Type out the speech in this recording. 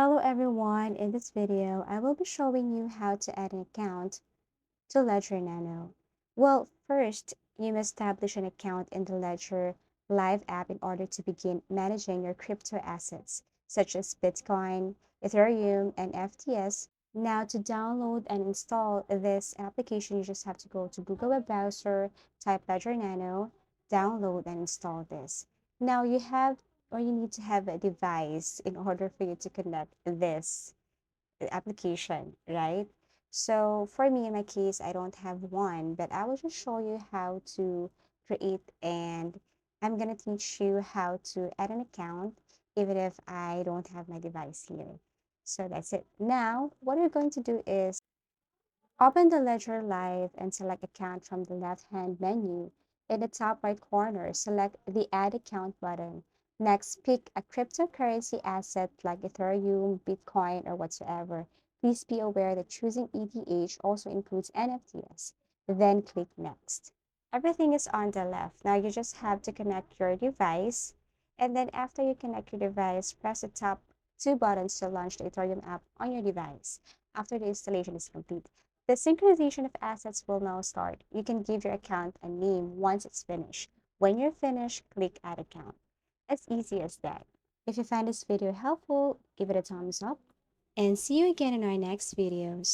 Hello everyone, in this video, I will be showing you how to add an account to Ledger Nano. Well, first, you must establish an account in the Ledger Live app in order to begin managing your crypto assets, such as Bitcoin, Ethereum, and FTS. Now, to download and install this application, you just have to go to Google web browser, type Ledger Nano, download and install this. Now, you need to have a device in order for you to connect this application, right? So for me, in my case, I don't have one, but I will just show you how to create, and I'm gonna teach you how to add an account even if I don't have my device here. So that's it. Now, what we're going to do is open the Ledger Live and select account from the left-hand menu. In the top right corner, select the Add Account button. Next, pick a cryptocurrency asset like Ethereum, Bitcoin, or whatsoever. Please be aware that choosing ETH also includes NFTs. Then click Next. Everything is on the left. Now you just have to connect your device. And then after you connect your device, press the top two buttons to launch the Ethereum app on your device. After the installation is complete, the synchronization of assets will now start. You can give your account a name once it's finished. When you're finished, click Add Account. As easy as that. If you find this video helpful, give it a thumbs up and see you again in our next videos.